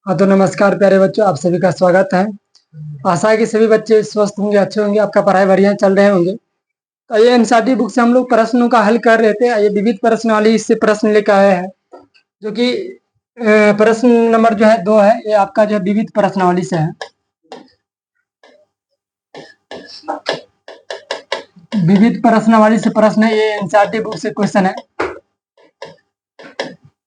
हाँ तो नमस्कार प्यारे बच्चों, आप सभी का स्वागत है। आशा है कि सभी बच्चे स्वस्थ होंगे, अच्छे होंगे, आपका पढ़ाई बढ़िया चल रहे होंगे। तो ये एनसीईआरटी बुक से हम लोग प्रश्नों का हल कर रहे थे। ये विविध प्रश्नावली इससे प्रश्न लेकर आए हैं, जो कि प्रश्न नंबर जो है 2 है। ये आपका जो है विविध प्रश्नावली से है। विविध प्रश्नावली से प्रश्न है, ये एनसीईआरटी बुक से क्वेश्चन है।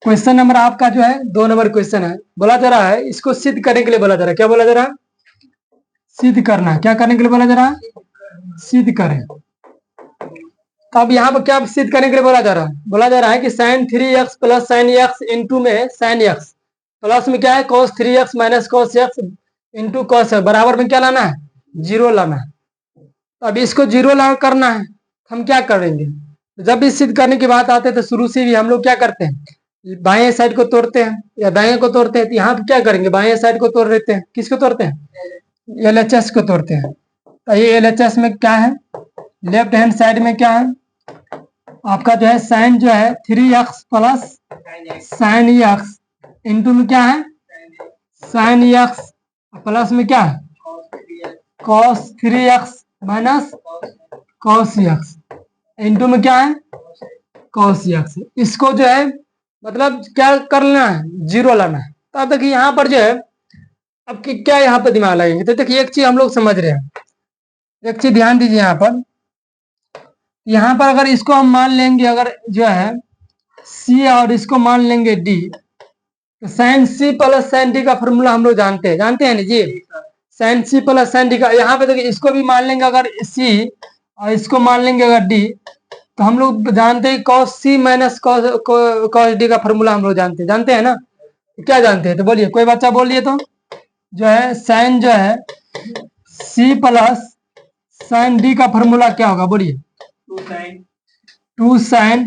क्वेश्चन नंबर आपका जो है 2 नंबर क्वेश्चन है। बोला जा रहा है, इसको सिद्ध करने के लिए बोला जा रहा है। क्या बोला जा रहा है? सिद्ध करना। क्या करने के लिए बोला जा रहा है? सिद्ध करें। तो अब यहाँ पर क्या सिद्ध करने के लिए बोला जा रहा है? बोला जा रहा है कि sine 3x plus sine x into में साइन एक्स प्लस में क्या है cos 3x minus cos x into cos x बराबर में क्या लाना है? 0 लाना है। तो अब इसको 0 ला करना है, हम क्या करेंगे? जब भी सिद्ध करने की बात आते हैं तो शुरू से भी हम लोग क्या करते हैं? बाएं साइड को तोड़ते हैं या दाएं को तोड़ते हैं। तो यहाँ पे क्या करेंगे? बाएं साइड को तोड़ देते हैं। किसको तोड़ते हैं? LHS को तोड़ते हैं। तो ये LHS में क्या है? लेफ्ट हैंड साइड में क्या है आपका? जो है साइन जो है 3x plus sine x into में क्या है? साइन एक्स प्लस में क्या है? cos 3x minus cos x into में क्या है? cos x। इसको जो है मतलब क्या कर लेना है? 0 लाना है। तो अब देखिए यहाँ पर जो है, अब क्या यहाँ पर दिमाग लगेंगे? तो देखिए एक चीज हम लोग समझ रहे हैं, एक चीज ध्यान दीजिए। यहाँ पर अगर इसको हम मान लेंगे, अगर जो है c और इसको मान लेंगे d, तो sine c plus sine d का फॉर्मूला हम लोग जानते हैं ना जी। Sine c plus sine d का, यहाँ पे देखिए इसको भी मान लेंगे अगर c और इसको मान लेंगे अगर d, तो हम लोग जानते हैं cos c minus cos d का फॉर्मूला हम लोग जानते हैं ना। क्या जानते हैं? तो बोलिए, कोई बच्चा बोलिए तो। जो है साइन जो है c प्लस साइन d का फॉर्मूला क्या होगा? बोलिए। 2 साइन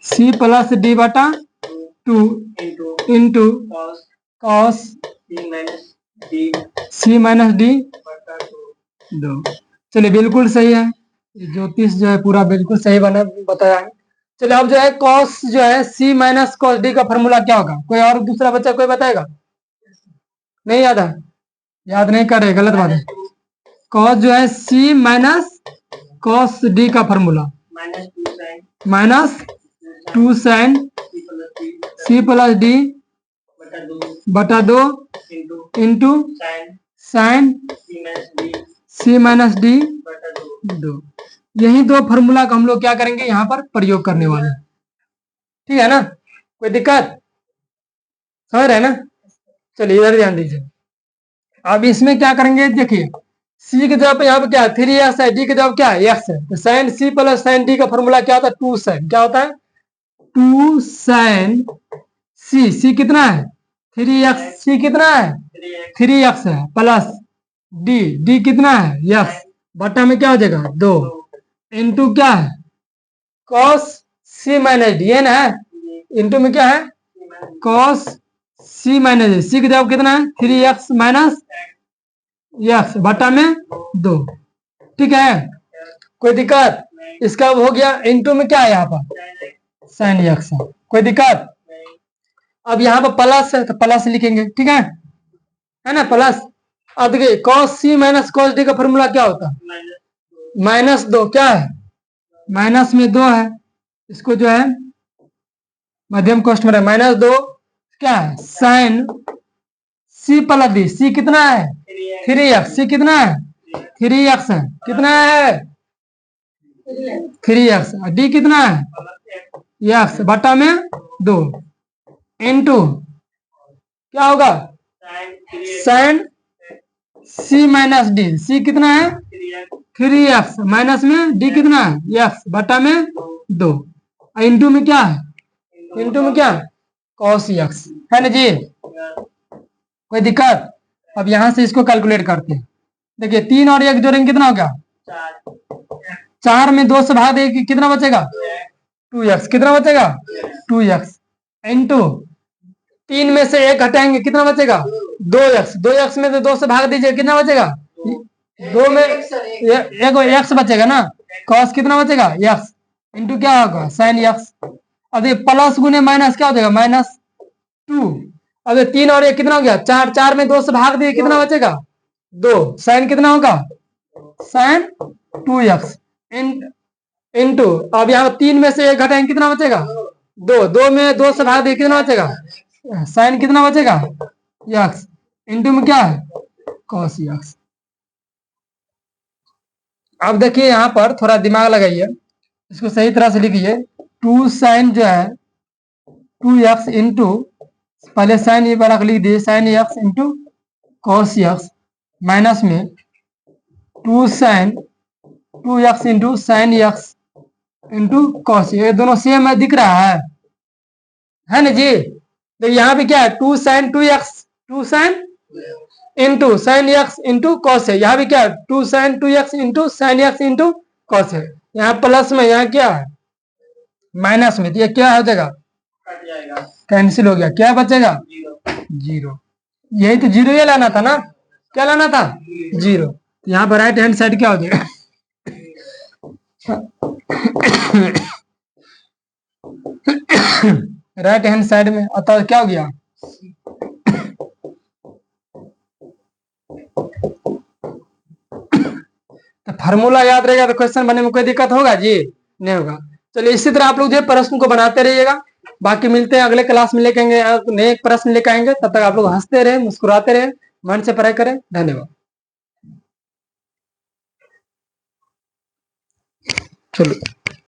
c प्लस d बटा 2 into cos c minus d 2। चलिए बिल्कुल सही है, ज्योतिष जो है पूरा बिल्कुल सही बना बताया है। चलिए अब जो है कॉस जो है c माइनस कॉस d का फॉर्मूला क्या होगा? कोई और दूसरा बच्चा कोई बताएगा? नहीं याद है? याद नहीं कर रहे, गलत बात है। कॉस जो है c माइनस कॉस d का formula minus 2 sine c plus d बटा 2 into sine c minus d 2। यही 2 फॉर्मूला का हम लोग क्या करेंगे? यहाँ पर प्रयोग करने वाले हैं। ठीक है ना? कोई दिक्कत समझ रहे हैं ना? चलिए इधर ध्यान दीजिए। अब इसमें क्या करेंगे? देखिए c के जवाब यहाँ पे क्या है? 3x है, d के जवाब क्या है? x है। तो sine c plus sine d का फॉर्मूला क्या होता है? 2 साइन। क्या होता है? 2 साइन c कितना है? 3x। c कितना है? 3x है प्लस d कितना है? x बटा में क्या हो जाएगा? 2 इंटू क्या है? cos c माइनस डी है ना, इंटू में क्या है? cos c minus D. c का जवाब कितना है? 3x माइनस x बटा में 2। ठीक है, कोई दिक्कत? इसका हो गया। इंटू में क्या है यहाँ पर? साइन x है। कोई दिक्कत? अब यहाँ पर प्लस है तो प्लस लिखेंगे। ठीक है ना? प्लस। अब देखिए cos c minus cos d का फॉर्मूला क्या होता है? माइनस 2। क्या है? माइनस में 2 है, इसको जो है मध्यम कोष्ठ में माइनस 2 क्या है? Sine c plus d। c कितना है? 3x। c कितना है? 3x है। कितना है? 3x। d कितना है? x बटा में 2 इंटू क्या होगा? Sine c minus d। c कितना है? 3x माइनस में d कितना है? x बटा में 2 इंटू में क्या है? इंटू में क्या? cos x है ना जी। कोई दिक्कत? अब यहां से इसको कैलकुलेट करते हैं। देखिए 3 और 1 जोड़ेंगे कितना हो गया? 4 में 2 से भाग देंगे कितना बचेगा? 2x। कितना बचेगा? 2x इंटू 3 में से 1 हटाएंगे कितना बचेगा? 2x। 2x में से 2 से भाग दीजिए कितना बचेगा? 2 में एक x बचेगा ना। cos कितना बचेगा? x इंटू क्या होगा? Sine x। अब ये प्लस गुने माइनस क्या हो जाएगा? -2। अब ये 3 और ये कितना हो गया 4, 4 में 2 से भाग दिए कितना बचेगा 2, साइन कितना होगा साइन 2x इंटू, अब यहाँ 3 में से 1 घटाएंगे कितना बचेगा 2, 2 में 2 से भाग दिए कितना बचेगा साइन कितना बचेगा x इंटू में क्या है कॉस x। अब देखिए यहाँ पर थोड़ा दिमाग लगाइए, इसको सही तरह से लिखिए 2 साइन जो है 2x इंटू, पहले साइन ये वाला लिख दिए sine x into cos x minus में 2 sine 2x into sine x into cos, ये दोनों सेम है दिख रहा है ना जी। तो यहाँ पे क्या है 2 sine 2x 2 sine into sine x into cos है, यहाँ भी क्या है 2 sine 2x into sine x into cos है, यहाँ प्लस में यहाँ क्या है माइनस में, तो ये क्या हो जाएगा कैंसिल हो गया, क्या बचेगा 0। यही तो 0 ये लाना था ना, क्या लाना था 0, तो यहाँ पर राइट हैंड साइड क्या हो जाएगा राइट हैंड साइड में अतः क्या हो गया तो फार्मूला याद रहेगा तो क्वेश्चन बनने में कोई दिक्कत होगा जी नहीं होगा। चलिए इसी तरह आप लोग जो प्रश्न को बनाते रहिएगा, बाकी मिलते हैं अगले क्लास में लेके आएंगे नए प्रश्न लेकर आएंगे, तब तक आप लोग हंसते रहे मुस्कुराते रहे मन से पढ़ाई करें, धन्यवाद। चलो।